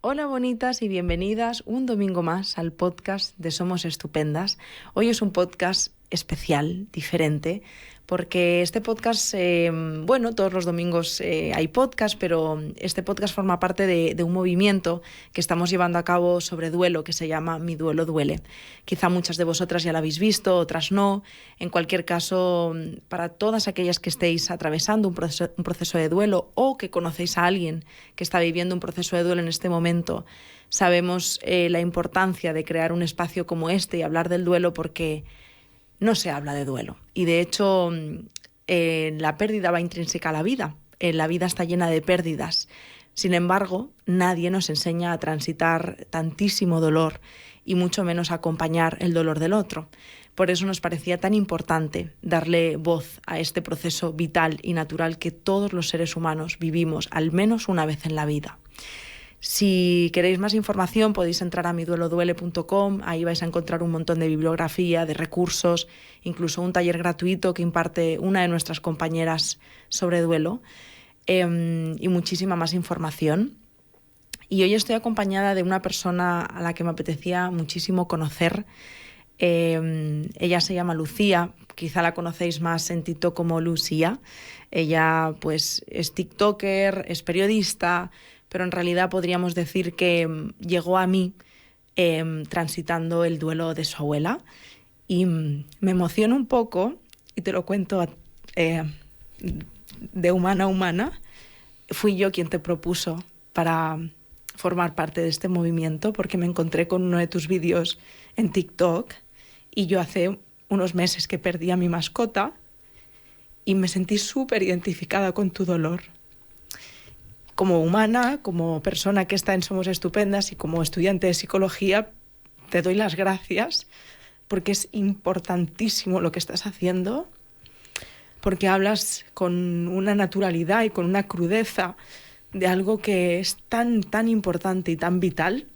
Hola bonitas y bienvenidas un domingo más al podcast de Somos Estupendas. Hoy es un podcast especial, diferente, porque este podcast, todos los domingos hay podcast, pero este podcast forma parte de un movimiento que estamos llevando a cabo sobre duelo que se llama Mi Duelo Duele. Quizá muchas de vosotras ya lo habéis visto, otras no. En cualquier caso, para todas aquellas que estéis atravesando un proceso de duelo o que conocéis a alguien que está viviendo un proceso de duelo en este momento, sabemos la importancia de crear un espacio como este y hablar del duelo porque no se habla de duelo. Y de hecho, la pérdida va intrínseca a la vida. La vida está llena de pérdidas. Sin embargo, nadie nos enseña a transitar tantísimo dolor y mucho menos a acompañar el dolor del otro. Por eso nos parecía tan importante darle voz a este proceso vital y natural que todos los seres humanos vivimos al menos una vez en la vida. Si queréis más información podéis entrar a midueloduele.com, ahí vais a encontrar un montón de bibliografía, de recursos, incluso un taller gratuito que imparte una de nuestras compañeras sobre duelo y muchísima más información. Y hoy estoy acompañada de una persona a la que me apetecía muchísimo conocer. Ella se llama Lucía, quizá la conocéis más en TikTok como Lucía. Ella pues es tiktoker, es periodista, pero en realidad podríamos decir que llegó a mí transitando el duelo de su abuela y me emociona un poco y te lo cuento de humana a humana. Fui yo quien te propuso para formar parte de este movimiento porque me encontré con uno de tus vídeos en TikTok y yo hace unos meses que perdí a mi mascota y me sentí súper identificada con tu dolor. Como humana, como persona que está en Somos Estupendas y como estudiante de psicología, te doy las gracias porque es importantísimo lo que estás haciendo, porque hablas con una naturalidad y con una crudeza de algo que es tan importante y tan vital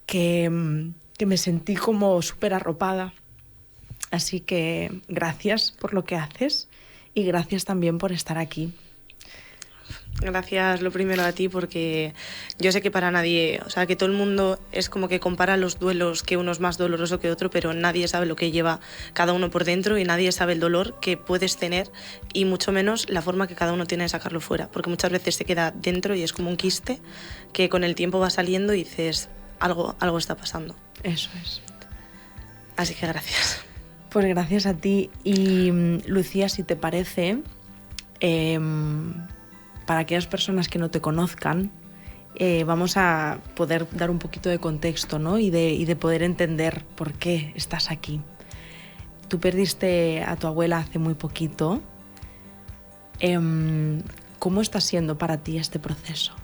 que me sentí como súper arropada. Así que gracias por lo que haces y gracias también por estar aquí. Gracias lo primero a ti porque yo sé que para nadie, o sea, que todo el mundo es como que compara los duelos, que uno es más doloroso que otro, pero nadie sabe lo que lleva cada uno por dentro y nadie sabe el dolor que puedes tener y mucho menos la forma que cada uno tiene de sacarlo fuera, porque muchas veces se queda dentro y es como un quiste que con el tiempo va saliendo y dices, algo está pasando. Eso es. Así que gracias. Pues gracias a ti. Y Lucía, si te parece, para aquellas personas que no te conozcan, vamos a poder dar un poquito de contexto, ¿no? y de poder entender por qué estás aquí. Tú perdiste a tu abuela hace muy poquito. ¿Cómo está siendo para ti este proceso?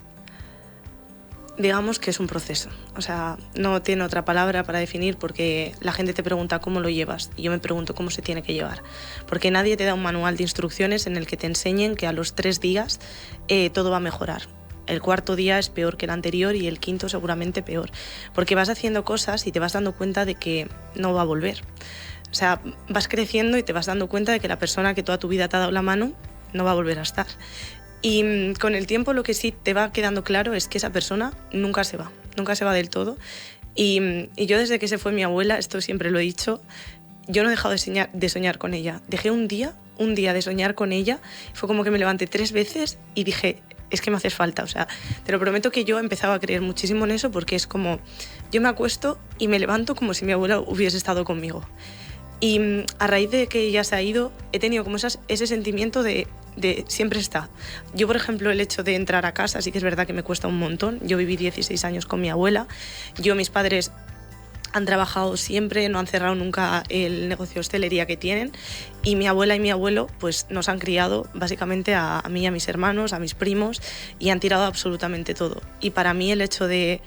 Digamos que es un proceso, o sea, no tiene otra palabra para definir porque la gente te pregunta cómo lo llevas y yo me pregunto cómo se tiene que llevar, porque nadie te da un manual de instrucciones en el que te enseñen que a los 3 días todo va a mejorar. El 4.º día es peor que el anterior y el 5.º seguramente peor, porque vas haciendo cosas y te vas dando cuenta de que no va a volver. O sea, vas creciendo y te vas dando cuenta de que la persona que toda tu vida te ha dado la mano no va a volver a estar. Y con el tiempo lo que sí te va quedando claro es que esa persona nunca se va del todo. Y yo desde que se fue mi abuela, esto siempre lo he dicho, yo no he dejado de soñar con ella. Dejé un día de soñar con ella, fue como que me levanté 3 veces y dije, es que me haces falta. O sea, te lo prometo que yo empezaba a creer muchísimo en eso porque es como, yo me acuesto y me levanto como si mi abuela hubiese estado conmigo. Y a raíz de que ella se ha ido, he tenido como ese sentimiento de siempre está. Yo, por ejemplo, el hecho de entrar a casa, sí que es verdad que me cuesta un montón. Yo viví 16 años con mi abuela. Mis padres han trabajado siempre, no han cerrado nunca el negocio de hostelería que tienen. Y mi abuela y mi abuelo pues, nos han criado básicamente a mí, a mis hermanos, a mis primos y han tirado absolutamente todo. Y para mí el hecho del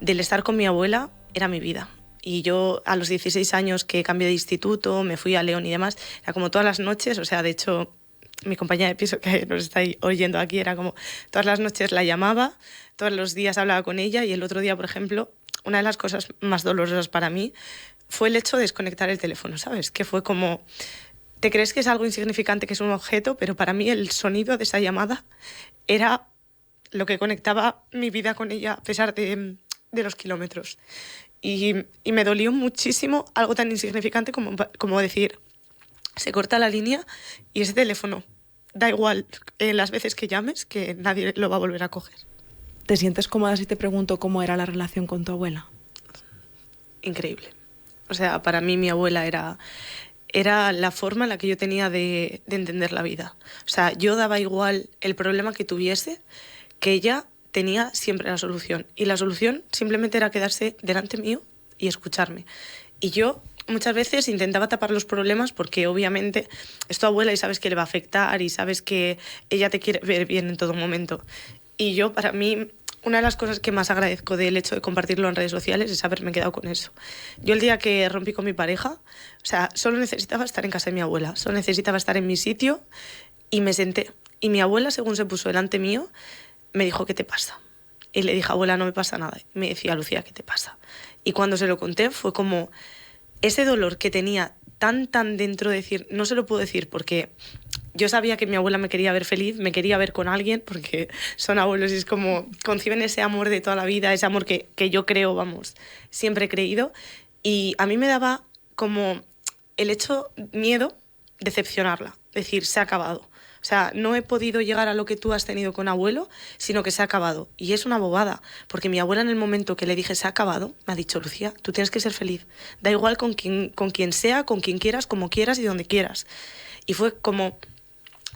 estar con mi abuela era mi vida. Y yo a los 16 años que cambié de instituto, me fui a León y demás, era como todas las noches, o sea, de hecho, mi compañera de piso que nos está oyendo aquí era como todas las noches la llamaba, todos los días hablaba con ella y el otro día, por ejemplo, una de las cosas más dolorosas para mí fue el hecho de desconectar el teléfono, ¿sabes? Que fue como, te crees que es algo insignificante, que es un objeto, pero para mí el sonido de esa llamada era lo que conectaba mi vida con ella, a pesar de de los kilómetros. Y me dolió muchísimo algo tan insignificante como decir, se corta la línea y ese teléfono, da igual las veces que llames, que nadie lo va a volver a coger. ¿Te sientes cómoda si te pregunto cómo era la relación con tu abuela? Increíble. O sea, para mí mi abuela era la forma en la que yo tenía de entender la vida. O sea, yo daba igual el problema que tuviese, que ella tenía siempre la solución. Y la solución simplemente era quedarse delante mío y escucharme. Y yo muchas veces intentaba tapar los problemas porque obviamente es tu abuela y sabes que le va a afectar y sabes que ella te quiere ver bien en todo momento. Y yo, para mí, una de las cosas que más agradezco del hecho de compartirlo en redes sociales es haberme quedado con eso. Yo el día que rompí con mi pareja, o sea, solo necesitaba estar en casa de mi abuela, solo necesitaba estar en mi sitio y me senté. Y mi abuela, según se puso delante mío, me dijo, ¿qué te pasa? Y le dije, abuela, no me pasa nada. Y me decía, Lucía, ¿qué te pasa? Y cuando se lo conté fue como ese dolor que tenía tan dentro de decir, no se lo puedo decir porque yo sabía que mi abuela me quería ver feliz, me quería ver con alguien, porque son abuelos y es como conciben ese amor de toda la vida, ese amor que yo creo, vamos, siempre he creído. Y a mí me daba como el hecho, miedo, decepcionarla, decir, se ha acabado. O sea, no he podido llegar a lo que tú has tenido con abuelo, sino que se ha acabado. Y es una bobada, porque mi abuela en el momento que le dije se ha acabado, me ha dicho, Lucía, tú tienes que ser feliz. Da igual con quien sea, con quien quieras, como quieras y donde quieras. Y fue como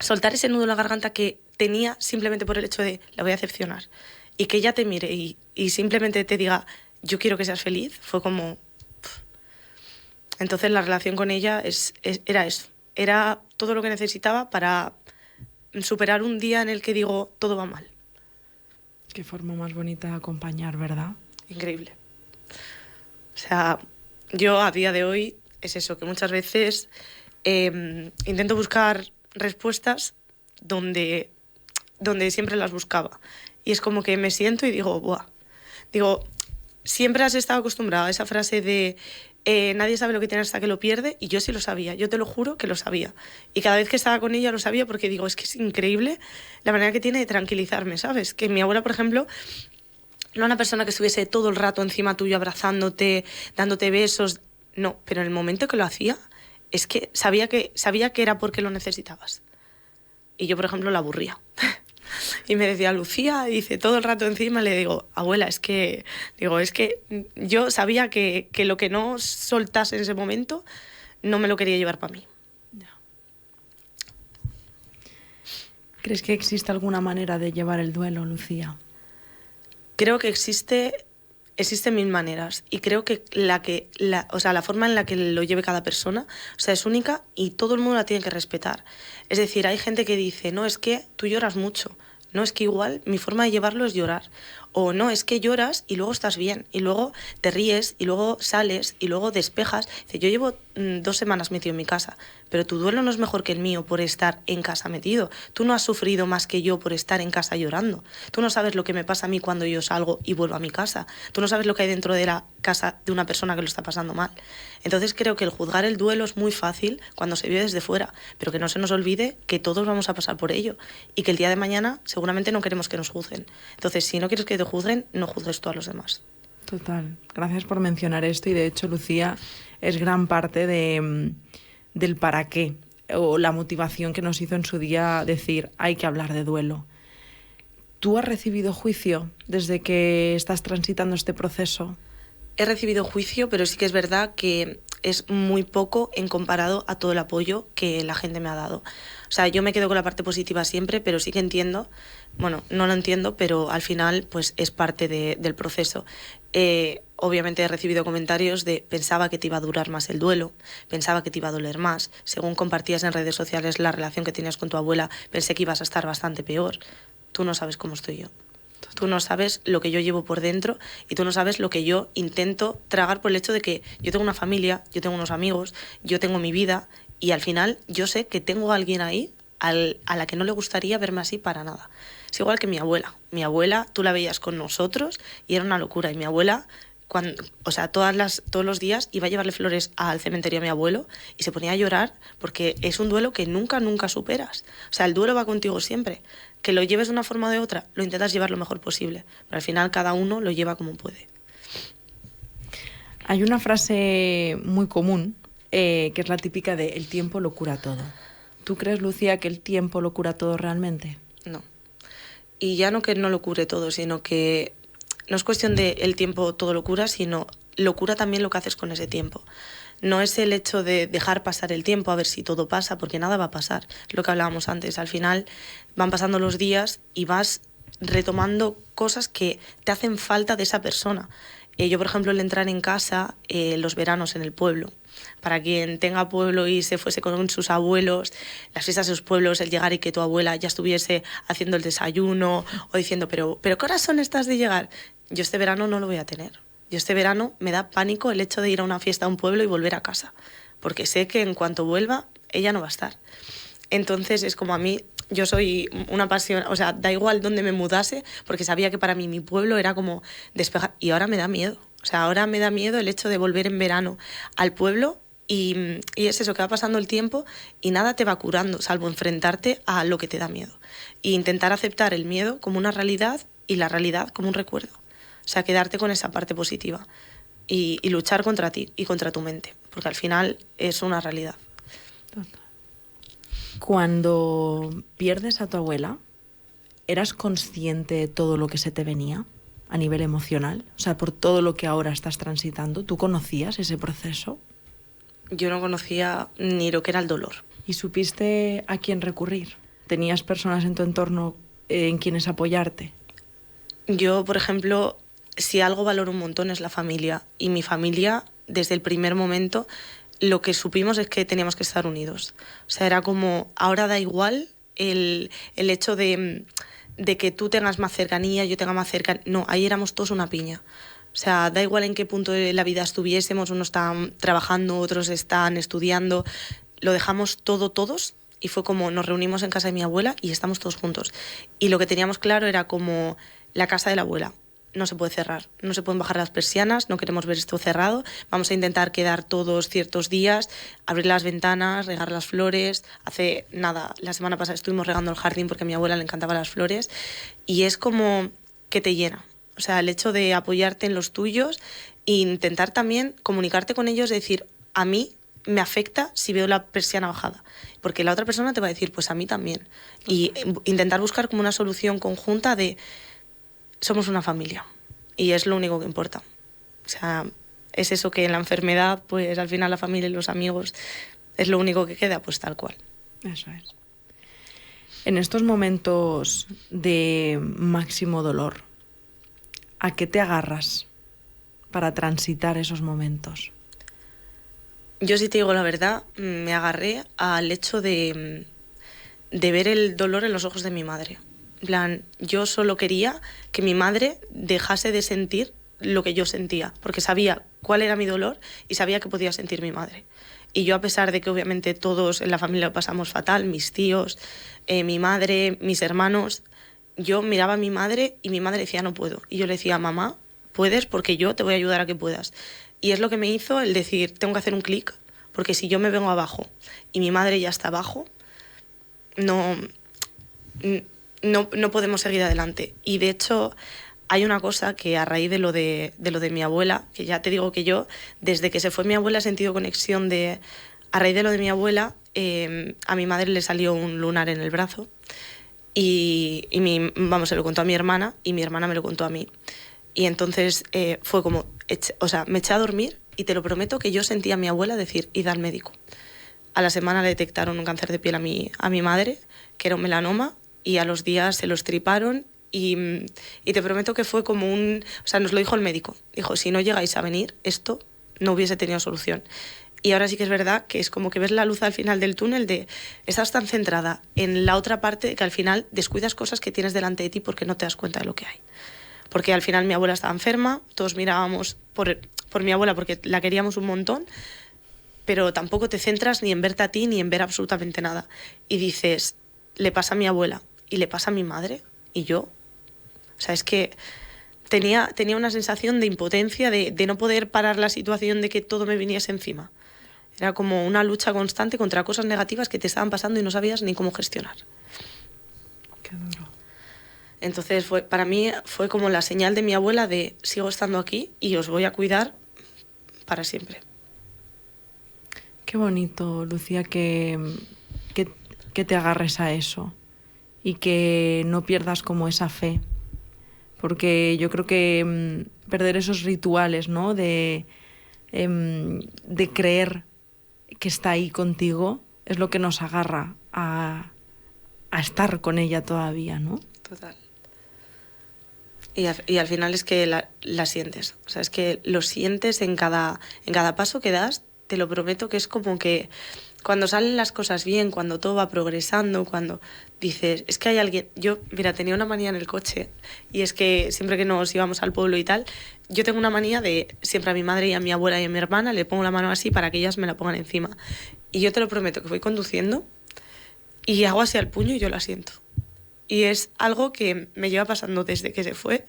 soltar ese nudo en la garganta que tenía simplemente por el hecho de la voy a decepcionar. Y que ella te mire y simplemente te diga, yo quiero que seas feliz, fue como... Entonces la relación con ella era eso. Era todo lo que necesitaba para superar un día en el que digo, todo va mal. Qué forma más bonita de acompañar, ¿verdad? Increíble. O sea, yo a día de hoy es eso, que muchas veces intento buscar respuestas donde siempre las buscaba. Y es como que me siento y digo, ¡buah! Digo, siempre has estado acostumbrada a esa frase de nadie sabe lo que tiene hasta que lo pierde, y yo sí lo sabía, yo te lo juro que lo sabía. Y cada vez que estaba con ella lo sabía porque digo, es que es increíble la manera que tiene de tranquilizarme, ¿sabes? Que mi abuela, por ejemplo, no era una persona que estuviese todo el rato encima tuyo, abrazándote, dándote besos, no, pero en el momento que lo hacía, es que sabía que era porque lo necesitabas. Y yo, por ejemplo, la aburría. Y me decía, Lucía, dice, todo el rato encima, le digo, abuela, es que yo sabía que lo que no soltase en ese momento no me lo quería llevar para mí. Ya. ¿Crees que existe alguna manera de llevar el duelo, Lucía? Creo que existen mil maneras, y creo que la forma en la que lo lleve cada persona, o sea, es única y todo el mundo la tiene que respetar. Es decir, hay gente que dice, no, es que tú lloras mucho. No, es que igual mi forma de llevarlo es llorar. O no, es que lloras y luego estás bien, y luego te ríes, y luego sales, y luego despejas. Dice, yo llevo 2 semanas metido en mi casa, pero tu duelo no es mejor que el mío por estar en casa metido. Tú no has sufrido más que yo por estar en casa llorando. Tú no sabes lo que me pasa a mí cuando yo salgo y vuelvo a mi casa. Tú no sabes lo que hay dentro de la casa de una persona que lo está pasando mal. Entonces creo que el juzgar el duelo es muy fácil cuando se vive desde fuera, pero que no se nos olvide que todos vamos a pasar por ello y que el día de mañana seguramente no queremos que nos juzguen. Entonces, si no quieres que te juzguen, no juzgues tú a los demás. Total. Gracias por mencionar esto, y de hecho, Lucía, es gran parte del para qué o la motivación que nos hizo en su día decir hay que hablar de duelo. ¿Tú has recibido juicio desde que estás transitando este proceso? He recibido juicio, pero sí que es verdad que es muy poco en comparado a todo el apoyo que la gente me ha dado. O sea, yo me quedo con la parte positiva siempre, pero sí que entiendo, bueno, no lo entiendo, pero al final pues es parte del proceso. Obviamente he recibido comentarios de pensaba que te iba a durar más el duelo, pensaba que te iba a doler más. Según compartías en redes sociales la relación que tenías con tu abuela, pensé que ibas a estar bastante peor. Tú no sabes cómo estoy yo. Tú no sabes lo que yo llevo por dentro y tú no sabes lo que yo intento tragar por el hecho de que yo tengo una familia, yo tengo unos amigos, yo tengo mi vida, y al final yo sé que tengo a alguien ahí a la que no le gustaría verme así para nada. Es igual que mi abuela. Mi abuela, tú la veías con nosotros y era una locura. Y mi abuela, todos los días iba a llevarle flores al cementerio a mi abuelo y se ponía a llorar porque es un duelo que nunca superas. O sea, el duelo va contigo siempre. Que lo lleves de una forma o de otra, lo intentas llevar lo mejor posible. Pero al final cada uno lo lleva como puede. Hay una frase muy común que es la típica de el tiempo lo cura todo. ¿Tú crees, Lucía, que el tiempo lo cura todo realmente? No. Y ya no que no lo cure todo, sino que no es cuestión de el tiempo todo lo cura, sino lo cura también lo que haces con ese tiempo. No es el hecho de dejar pasar el tiempo a ver si todo pasa, porque nada va a pasar. Es lo que hablábamos antes. Al final van pasando los días y vas retomando cosas que te hacen falta de esa persona. Yo, por ejemplo, el entrar en casa los veranos en el pueblo. Para quien tenga pueblo y se fuese con sus abuelos, las fiestas de sus pueblos, el llegar y que tu abuela ya estuviese haciendo el desayuno o diciendo, pero ¿qué horas son estas de llegar? Yo este verano no lo voy a tener. Yo este verano me da pánico el hecho de ir a una fiesta a un pueblo y volver a casa, porque sé que en cuanto vuelva, ella no va a estar. Entonces es como a mí, yo soy una pasión, o sea, da igual dónde me mudase, porque sabía que para mí mi pueblo era como despejar, y ahora me da miedo. O sea, ahora me da miedo el hecho de volver en verano al pueblo y es eso, que va pasando el tiempo y nada te va curando, salvo enfrentarte a lo que te da miedo. E intentar aceptar el miedo como una realidad y la realidad como un recuerdo. O sea, quedarte con esa parte positiva y luchar contra ti y contra tu mente, porque al final es una realidad. Cuando pierdes a tu abuela, ¿eras consciente de todo lo que se te venía a nivel emocional? O sea, por todo lo que ahora estás transitando, ¿tú conocías ese proceso? Yo no conocía ni lo que era el dolor. ¿Y supiste a quién recurrir? ¿Tenías personas en tu entorno en quienes apoyarte? Yo, por ejemplo, si algo valoro un montón es la familia. Y mi familia, desde el primer momento, lo que supimos es que teníamos que estar unidos. O sea, era como, ahora da igual el hecho de que tú tengas más cercanía, yo tenga más cercanía. No, ahí éramos todos una piña. O sea, da igual en qué punto de la vida estuviésemos, unos están trabajando, otros están estudiando, lo dejamos todo todos y fue como nos reunimos en casa de mi abuela y estamos todos juntos. Y lo que teníamos claro era como la casa de la abuela. No se puede cerrar, no se pueden bajar las persianas, no queremos ver esto cerrado, vamos a intentar quedar todos ciertos días, abrir las ventanas, regar las flores. Hace nada, la semana pasada estuvimos regando el jardín porque a mi abuela le encantaban las flores y es como que te llena. O sea, el hecho de apoyarte en los tuyos e intentar también comunicarte con ellos, decir, a mí me afecta si veo la persiana bajada, porque la otra persona te va a decir, pues a mí también. Y intentar buscar como una solución conjunta de somos una familia y es lo único que importa. O sea, es eso que en la enfermedad, pues al final la familia y los amigos es lo único que queda, pues tal cual. Eso es. En estos momentos de máximo dolor, ¿a qué te agarras para transitar esos momentos? Yo, si te digo la verdad, me agarré al hecho de ver el dolor en los ojos de mi madre. En plan, yo solo quería que mi madre dejase de sentir lo que yo sentía, porque sabía cuál era mi dolor y sabía que podía sentir mi madre. Y yo, a pesar de que obviamente todos en la familia lo pasamos fatal, mis tíos, mi madre, mis hermanos, yo miraba a mi madre y mi madre decía no puedo. Y yo le decía, mamá, puedes porque yo te voy a ayudar a que puedas. Y es lo que me hizo el decir, tengo que hacer un clic, porque si yo me vengo abajo y mi madre ya está abajo, no podemos seguir adelante. Y de hecho hay una cosa que a raíz de lo de mi abuela, que ya te digo que yo, desde que se fue mi abuela he sentido conexión de... A raíz de lo de mi abuela, a mi madre le salió un lunar en el brazo y se lo contó a mi hermana y mi hermana me lo contó a mí. Y entonces fue como, me eché a dormir y te lo prometo que yo sentía a mi abuela decir, id al médico. A la semana le detectaron un cáncer de piel a mi madre, que era un melanoma, y a los días se lo extirparon y te prometo que fue como nos lo dijo el médico. Dijo, si no llegáis a venir, esto no hubiese tenido solución. Y ahora sí que es verdad que es como que ves la luz al final del túnel de estás tan centrada en la otra parte que al final descuidas cosas que tienes delante de ti porque no te das cuenta de lo que hay. Porque al final mi abuela estaba enferma, todos mirábamos por mi abuela porque la queríamos un montón, pero tampoco te centras ni en verte a ti ni en ver absolutamente nada. Y dices, le pasa a mi abuela y le pasa a mi madre y yo. O sea, es que tenía una sensación de impotencia, de no poder parar la situación, de que todo me viniese encima. Era como una lucha constante contra cosas negativas que te estaban pasando y no sabías ni cómo gestionar. Qué duro. Entonces para mí fue como la señal de mi abuela de sigo estando aquí y os voy a cuidar para siempre. Qué bonito, Lucía, que te agarres a eso y que no pierdas como esa fe. Porque yo creo que perder esos rituales, ¿no? De creer que está ahí contigo es lo que nos agarra a estar con ella todavía, ¿no? Total. Y al final es que la sientes. O sea, es que lo sientes en cada paso que das. Te lo prometo que es como que cuando salen las cosas bien, cuando todo va progresando, cuando dices, es que hay alguien... Yo, mira, tenía una manía en el coche y es que siempre que nos íbamos al pueblo y tal, yo tengo una manía de siempre a mi madre y a mi abuela y a mi hermana le pongo la mano así para que ellas me la pongan encima. Y yo te lo prometo que voy conduciendo y hago así al puño y yo la siento. Y es algo que me lleva pasando desde que se fue.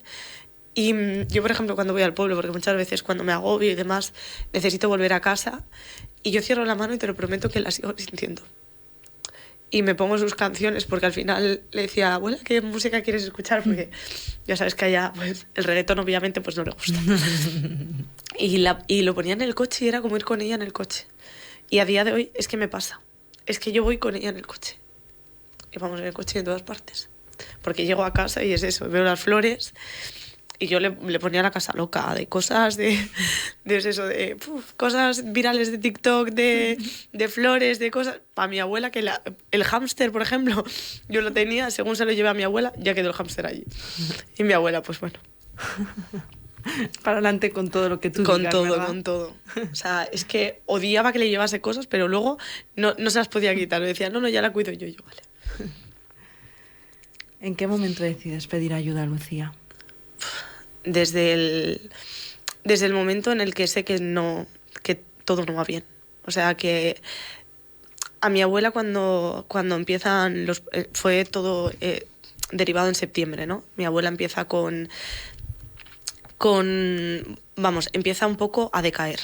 Y yo, por ejemplo, cuando voy al pueblo, porque muchas veces cuando me agobio y demás, necesito volver a casa, y yo cierro la mano y te lo prometo que la sigo sintiendo. Y me pongo sus canciones, porque al final le decía, abuela, ¿qué música quieres escuchar? Porque ya sabes que allá pues, el reggaetón obviamente pues no le gusta. Y lo ponía en el coche y era como ir con ella en el coche. Y a día de hoy es que me pasa. Es que yo voy con ella en el coche. Y vamos en el coche en todas partes. Porque llego a casa y es eso, veo las flores y yo le ponía la casa loca de cosas, cosas virales de TikTok, de flores, de cosas. Para mi abuela, que el hámster, por ejemplo, yo lo tenía, según se lo llevé a mi abuela, ya quedó el hámster allí. Y mi abuela, pues bueno. Para adelante con todo lo que tú digas, ¿verdad? Con todo. O sea, es que odiaba que le llevase cosas, pero luego no se las podía quitar. Me decía, no, ya la cuido yo, vale. ¿En qué momento decides pedir ayuda, Lucía? Desde el momento en el que sé que todo no va bien. O sea, que a mi abuela cuando empiezan fue todo derivado en septiembre, ¿no? Mi abuela empieza empieza un poco a decaer.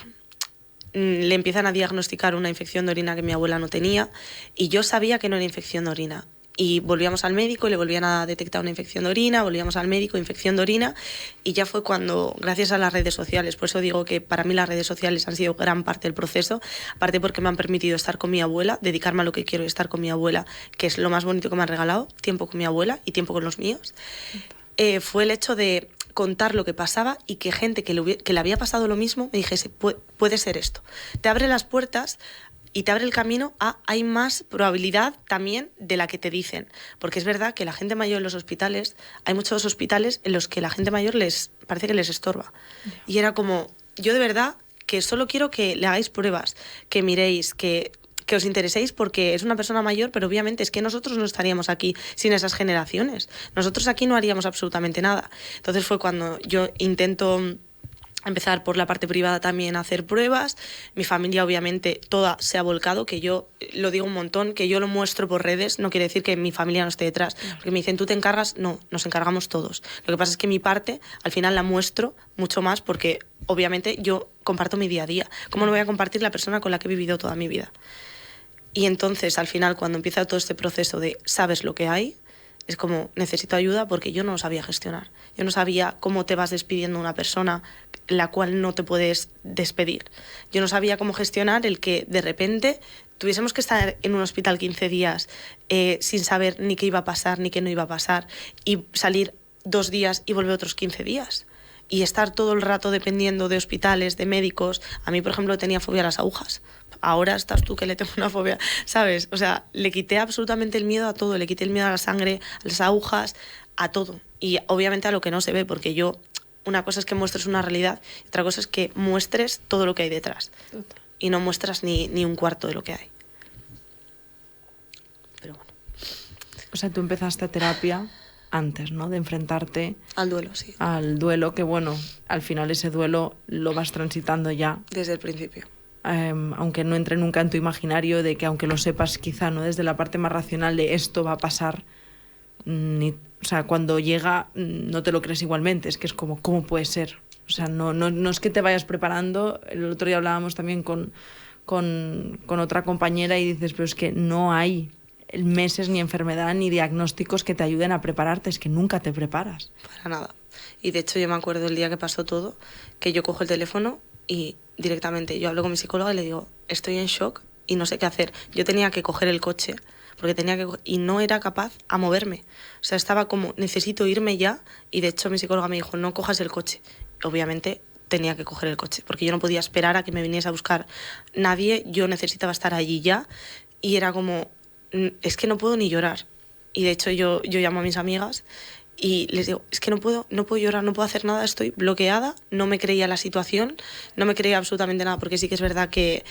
Le empiezan a diagnosticar una infección de orina que mi abuela no tenía y yo sabía que no era infección de orina. Y volvíamos al médico y le volvían a detectar una infección de orina, volvíamos al médico, infección de orina, y ya fue cuando, gracias a las redes sociales, por eso digo que para mí las redes sociales han sido gran parte del proceso, aparte porque me han permitido estar con mi abuela, dedicarme a lo que quiero y estar con mi abuela, que es lo más bonito que me han regalado, tiempo con mi abuela y tiempo con los míos, fue el hecho de contar lo que pasaba y que gente que le había pasado lo mismo me dijese, puede ser esto. Te abre las puertas y te abre el camino a hay más probabilidad también de la que te dicen. Porque es verdad que la gente mayor en los hospitales, hay muchos hospitales en los que la gente mayor parece que les estorba. Y era como, yo de verdad que solo quiero que le hagáis pruebas, que miréis, que os intereséis porque es una persona mayor, pero obviamente es que nosotros no estaríamos aquí sin esas generaciones. Nosotros aquí no haríamos absolutamente nada. Entonces fue cuando yo intento empezar por la parte privada también a hacer pruebas. Mi familia obviamente toda se ha volcado, que yo lo digo un montón, que yo lo muestro por redes, no quiere decir que mi familia no esté detrás. Porque me dicen, ¿tú te encargas? No, nos encargamos todos. Lo que pasa es que mi parte al final la muestro mucho más porque obviamente yo comparto mi día a día. ¿Cómo no voy a compartir la persona con la que he vivido toda mi vida? Y entonces al final cuando empieza todo este proceso de sabes lo que hay, es como, necesito ayuda porque yo no lo sabía gestionar. Yo no sabía cómo te vas despidiendo de una persona la cual no te puedes despedir. Yo no sabía cómo gestionar el que de repente tuviésemos que estar en un hospital 15 días sin saber ni qué iba a pasar ni qué no iba a pasar y salir 2 días y volver otros 15 días. Y estar todo el rato dependiendo de hospitales, de médicos. A mí, por ejemplo, tenía fobia a las agujas. Ahora estás tú que le tengo una fobia, ¿sabes? O sea, le quité absolutamente el miedo a todo. Le quité el miedo a la sangre, a las agujas, a todo. Y obviamente a lo que no se ve, porque yo, una cosa es que muestres una realidad y otra cosa es que muestres todo lo que hay detrás. Total. Y no muestras ni un cuarto de lo que hay. Pero bueno. O sea, tú empezaste terapia antes, ¿no? De enfrentarte al duelo, sí. Al duelo, que bueno, al final ese duelo lo vas transitando ya. Desde el principio. Aunque no entre nunca en tu imaginario de que aunque lo sepas quizá no desde la parte más racional de esto va a pasar, o sea, cuando llega no te lo crees igualmente, es que es como, ¿cómo puede ser? O sea, no es que te vayas preparando. El otro día hablábamos también con otra compañera y dices, pero es que no hay meses ni enfermedad ni diagnósticos que te ayuden a prepararte, es que nunca te preparas. Para nada. Y de hecho yo me acuerdo el día que pasó todo, que yo cojo el teléfono y directamente yo hablo con mi psicóloga y le digo, estoy en shock y no sé qué hacer. Yo tenía que coger el coche y no era capaz a moverme. O sea, estaba como, necesito irme ya, y de hecho mi psicóloga me dijo, no cojas el coche. Obviamente tenía que coger el coche, porque yo no podía esperar a que me viniese a buscar nadie, yo necesitaba estar allí ya, y era como, es que no puedo ni llorar. Y de hecho yo llamo a mis amigas y les digo, es que no puedo llorar, no puedo hacer nada, estoy bloqueada, no me creía la situación, no me creía absolutamente nada, porque sí que es verdad que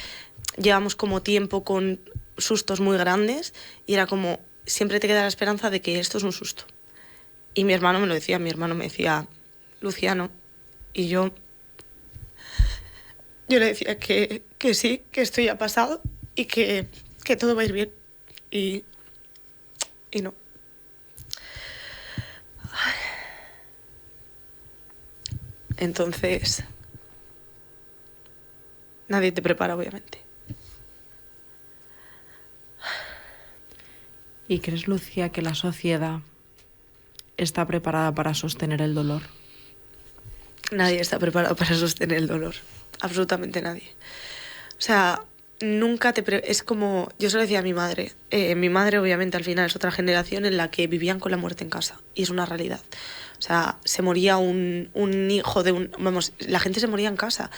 llevamos como tiempo con sustos muy grandes y era como, siempre te queda la esperanza de que esto es un susto. Y mi hermano me lo decía, Luciano, y yo le decía que sí, que esto ya ha pasado y que todo va a ir bien. Y no. Entonces, nadie te prepara, obviamente. ¿Y crees, Lucía, que la sociedad está preparada para sostener el dolor? Nadie está preparado para sostener el dolor. Absolutamente nadie. O sea, nunca es como, yo se lo decía a mi madre. Mi madre, obviamente, al final es otra generación en la que vivían con la muerte en casa. Y es una realidad. O sea, se moría un hijo de un... Vamos, la gente se moría en casa.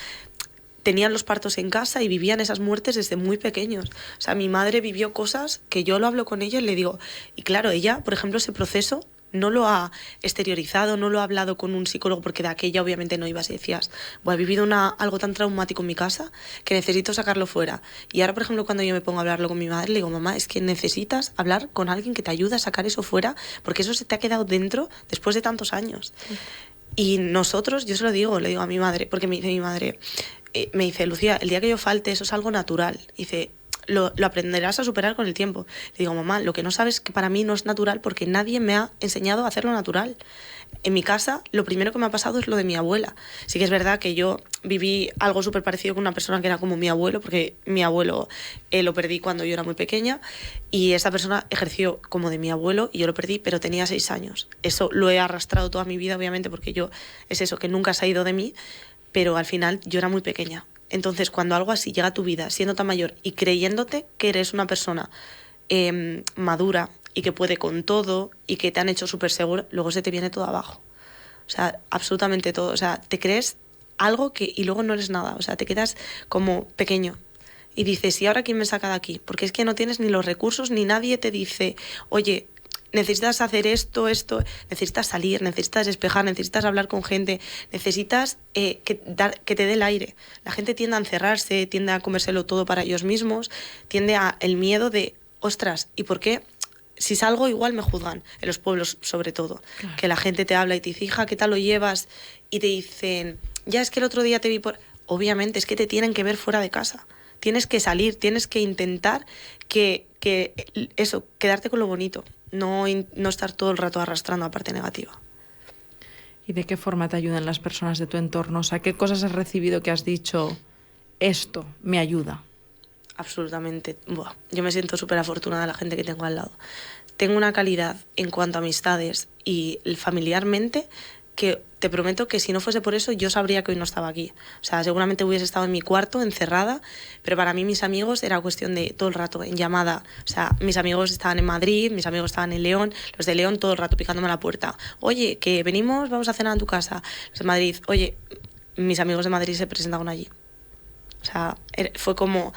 Tenían los partos en casa y vivían esas muertes desde muy pequeños. O sea, mi madre vivió cosas que yo lo hablo con ella y le digo... Y claro, ella, por ejemplo, ese proceso no lo ha exteriorizado, no lo ha hablado con un psicólogo, porque de aquella obviamente no ibas y decías, he vivido algo tan traumático en mi casa que necesito sacarlo fuera. Y ahora, por ejemplo, cuando yo me pongo a hablarlo con mi madre, le digo, mamá, es que necesitas hablar con alguien que te ayude a sacar eso fuera, porque eso se te ha quedado dentro después de tantos años. Y nosotros, yo se lo digo, le digo a mi madre, porque me dice mi madre, me dice, Lucía, el día que yo falte, eso es algo natural. Dice, lo aprenderás a superar con el tiempo. Le digo, mamá, lo que no sabes es que para mí no es natural porque nadie me ha enseñado a hacerlo natural. En mi casa, lo primero que me ha pasado es lo de mi abuela. Sí que es verdad que yo viví algo súper parecido con una persona que era como mi abuelo, porque mi abuelo lo perdí cuando yo era muy pequeña, y esa persona ejerció como de mi abuelo y yo lo perdí, pero tenía 6 años. Eso lo he arrastrado toda mi vida, obviamente, porque es eso, que nunca se ha ido de mí, pero al final yo era muy pequeña. Entonces, cuando algo así llega a tu vida, siendo tan mayor y creyéndote que eres una persona madura y que puede con todo y que te han hecho súper seguro, luego se te viene todo abajo. O sea, absolutamente todo. O sea, te crees algo y luego no eres nada. O sea, te quedas como pequeño. Y dices, ¿y ahora quién me saca de aquí? Porque es que no tienes ni los recursos, ni nadie te dice, oye, necesitas hacer esto, necesitas salir, necesitas despejar, necesitas hablar con gente, necesitas que te dé el aire. La gente tiende a encerrarse, tiende a comérselo todo para ellos mismos, tiende a el miedo de, ostras, ¿y por qué? Si salgo igual me juzgan, en los pueblos sobre todo, claro. Que la gente te habla y te dice, hija, ¿qué tal lo llevas? Y te dicen, ya es que el otro día te vi por... Obviamente, es que te tienen que ver fuera de casa. Tienes que salir, tienes que intentar quedarte con lo bonito. No estar todo el rato arrastrando la parte negativa. ¿Y de qué forma te ayudan las personas de tu entorno? O sea, ¿qué cosas has recibido que has dicho, esto me ayuda? Absolutamente. Yo me siento súper afortunada de la gente que tengo al lado. Tengo una calidad en cuanto a amistades y familiarmente que te prometo que si no fuese por eso yo sabría que hoy no estaba aquí. O sea, seguramente hubiese estado en mi cuarto, encerrada, pero para mí mis amigos era cuestión de todo el rato, en llamada. O sea, mis amigos estaban en Madrid, mis amigos estaban en León, los de León todo el rato picándome a la puerta. Oye, que venimos, vamos a cenar en tu casa. Los de Madrid, oye, mis amigos de Madrid se presentaron allí. O sea, fue como...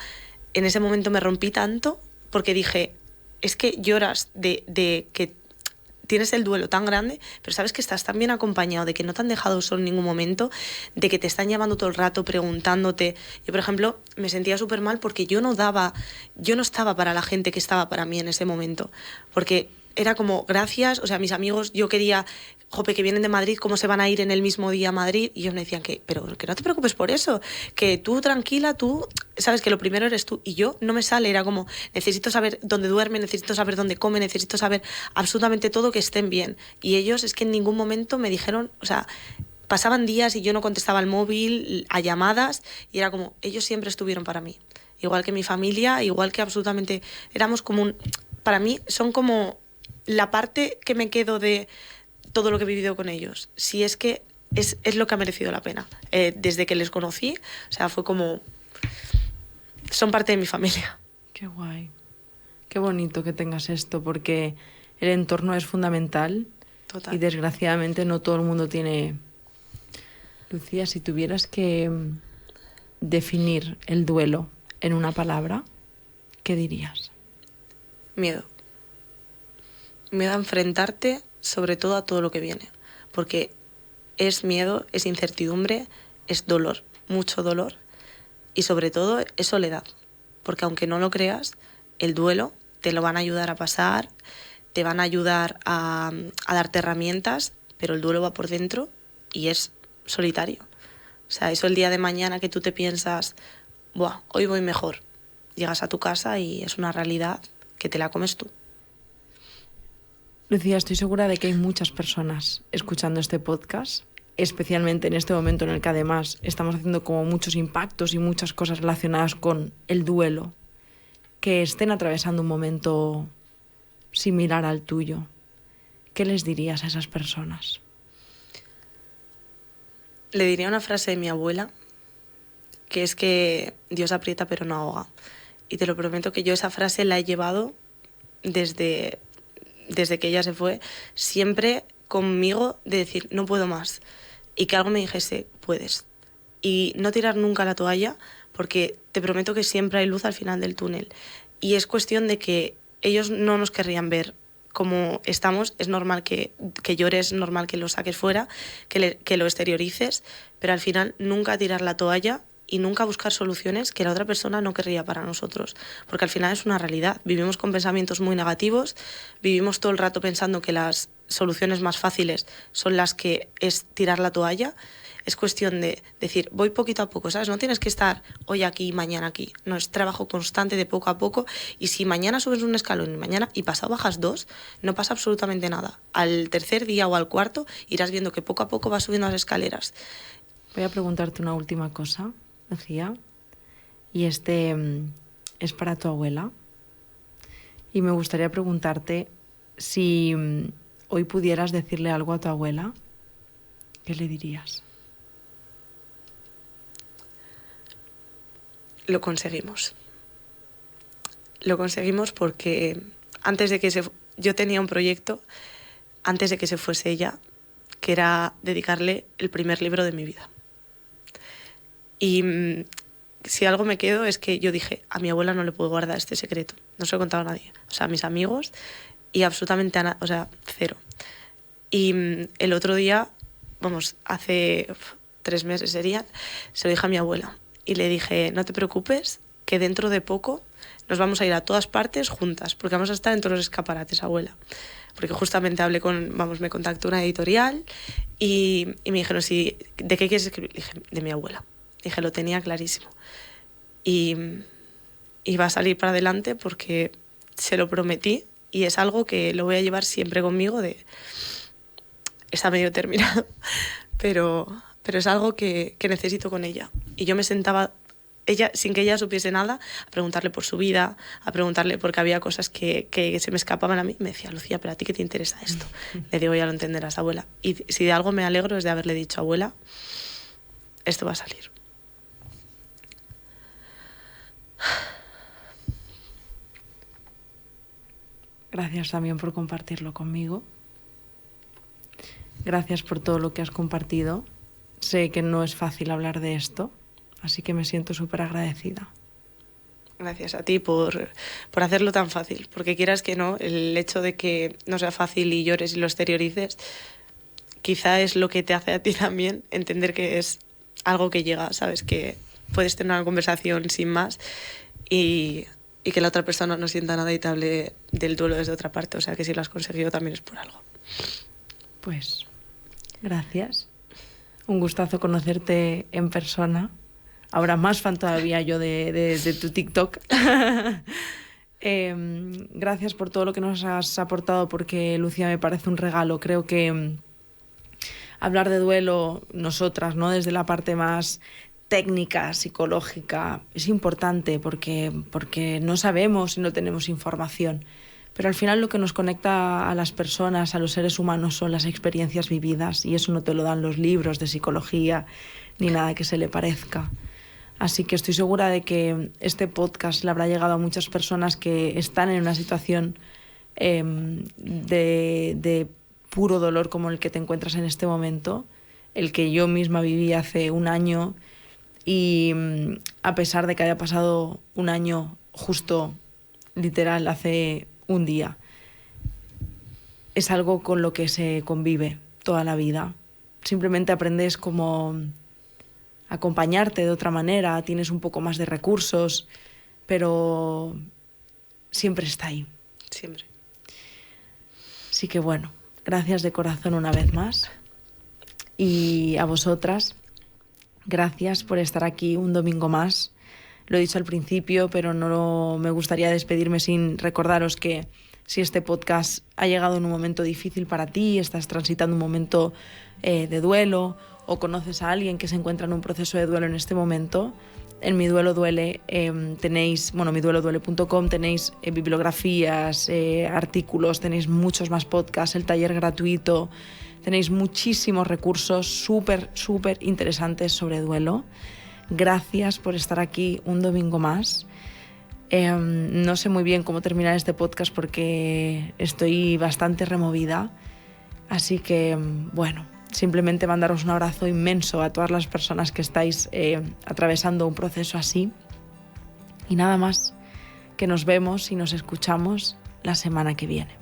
En ese momento me rompí tanto porque dije, es que lloras de que tienes el duelo tan grande, pero sabes que estás tan bien acompañado, de que no te han dejado solo en ningún momento, de que te están llamando todo el rato, preguntándote. Yo, por ejemplo, me sentía súper mal porque yo no estaba para la gente que estaba para mí en ese momento, porque era como, gracias, o sea, mis amigos, yo quería... Jope, que vienen de Madrid, ¿cómo se van a ir en el mismo día a Madrid? Y ellos me decían pero que no te preocupes por eso, que tú tranquila, tú sabes que lo primero eres tú. Y yo no me sale, era como, necesito saber dónde duerme, necesito saber dónde come, necesito saber absolutamente todo, que estén bien. Y ellos es que en ningún momento me dijeron, o sea, pasaban días y yo no contestaba al móvil, a llamadas, y era como, ellos siempre estuvieron para mí. Igual que mi familia, igual que absolutamente, éramos como para mí son como la parte que me quedo de todo lo que he vivido con ellos. Si es que es lo que ha merecido la pena. Desde que les conocí, o sea, fue como... Son parte de mi familia. Qué guay. Qué bonito que tengas esto, porque el entorno es fundamental. Total. Y desgraciadamente no todo el mundo tiene... Lucía, si tuvieras que definir el duelo en una palabra, ¿qué dirías? Miedo. Miedo a enfrentarte sobre todo a todo lo que viene. Porque es miedo, es incertidumbre, es dolor, mucho dolor. Y sobre todo es soledad. Porque aunque no lo creas, el duelo te lo van a ayudar a pasar, te van a ayudar a darte herramientas, pero el duelo va por dentro y es solitario. O sea, eso el día de mañana que tú te piensas, buah, hoy voy mejor. Llegas a tu casa y es una realidad que te la comes tú. Lucía, estoy segura de que hay muchas personas escuchando este podcast, especialmente en este momento en el que además estamos haciendo como muchos impactos y muchas cosas relacionadas con el duelo, que estén atravesando un momento similar al tuyo. ¿Qué les dirías a esas personas? Le diría una frase de mi abuela, que es que Dios aprieta pero no ahoga. Y te lo prometo que yo esa frase la he llevado desde que ella se fue, siempre conmigo de decir, no puedo más. Y que algo me dijese, puedes. Y no tirar nunca la toalla, porque te prometo que siempre hay luz al final del túnel. Y es cuestión de que ellos no nos querrían ver como estamos. Es normal que llores, es normal que lo saques fuera, que lo exteriorices, pero al final nunca tirar la toalla y nunca buscar soluciones que la otra persona no querría para nosotros. Porque al final es una realidad. Vivimos con pensamientos muy negativos, vivimos todo el rato pensando que las soluciones más fáciles son las que es tirar la toalla. Es cuestión de decir, voy poquito a poco, ¿sabes? No tienes que estar hoy aquí y mañana aquí. No, es trabajo constante de poco a poco. Y si mañana subes un escalón y pasado bajas 2, no pasa absolutamente nada. Al tercer día o al cuarto irás viendo que poco a poco vas subiendo las escaleras. Voy a preguntarte una última cosa, Lucía. Y es para tu abuela. Y me gustaría preguntarte si hoy pudieras decirle algo a tu abuela, ¿qué le dirías? Lo conseguimos. Lo conseguimos porque antes de que yo tenía un proyecto, antes de que se fuese ella, que era dedicarle el primer libro de mi vida. Y si algo me quedo es que yo dije, a mi abuela no le puedo guardar este secreto. No se lo he contado a nadie. O sea, a mis amigos y absolutamente a nadie. O sea, cero. Y el otro día, hace 3 meses serían, se lo dije a mi abuela. Y le dije, no te preocupes, que dentro de poco nos vamos a ir a todas partes juntas, porque vamos a estar en todos los escaparates, abuela. Porque justamente me contactó una editorial y me dijeron, sí, ¿de qué quieres escribir? Le dije, de mi abuela. Dije, lo tenía clarísimo. Y va a salir para adelante porque se lo prometí y es algo que lo voy a llevar siempre conmigo. Está medio terminado, pero es algo que necesito con ella. Y yo me sentaba, sin que ella supiese nada, a preguntarle por su vida, a preguntarle porque había cosas que se me escapaban a mí. Me decía, Lucía, ¿pero a ti qué te interesa esto? Le digo, ya lo entenderás, abuela. Y si de algo me alegro es de haberle dicho, abuela, esto va a salir. Gracias también por compartirlo conmigo. Gracias por todo lo que has compartido. Sé que no es fácil hablar de esto, así que me siento súper agradecida. Gracias a ti por hacerlo tan fácil, porque quieras que no, el hecho de que no sea fácil y llores y lo exteriorices, quizá es lo que te hace a ti también entender que es algo que llega, ¿sabes? Que puedes tener una conversación sin más y que la otra persona no sienta nada y te hable del duelo desde otra parte. O sea que si lo has conseguido también es por algo. Pues gracias. Un gustazo conocerte en persona. Ahora más fan todavía yo de tu TikTok. Gracias por todo lo que nos has aportado, porque Lucía me parece un regalo. Creo que hablar de duelo, nosotras, ¿no? Desde la parte más técnica, psicológica, es importante porque no sabemos y no tenemos información. Pero al final lo que nos conecta a las personas, a los seres humanos, son las experiencias vividas, y eso no te lo dan los libros de psicología ni nada que se le parezca. Así que estoy segura de que este podcast le habrá llegado a muchas personas que están en una situación de puro dolor como el que te encuentras en este momento, el que yo misma viví hace un año, y a pesar de que haya pasado un año justo, literal, hace un día, es algo con lo que se convive toda la vida. Simplemente aprendes como a acompañarte de otra manera, tienes un poco más de recursos, pero siempre está ahí. Siempre. Así que bueno, gracias de corazón una vez más. Y a vosotras, gracias por estar aquí un domingo más. Lo he dicho al principio, pero no me gustaría despedirme sin recordaros que si este podcast ha llegado en un momento difícil para ti, estás transitando un momento de duelo, o conoces a alguien que se encuentra en un proceso de duelo en este momento, en Mi Duelo Duele tenéis, midueloduele.com, tenéis bibliografías, artículos, tenéis muchos más podcasts, el taller gratuito, tenéis muchísimos recursos súper interesantes sobre duelo. Gracias por estar aquí un domingo más. No sé muy bien cómo terminar este podcast porque estoy bastante removida. Así que, bueno, simplemente mandaros un abrazo inmenso a todas las personas que estáis atravesando un proceso así. Y nada más, que nos vemos y nos escuchamos la semana que viene.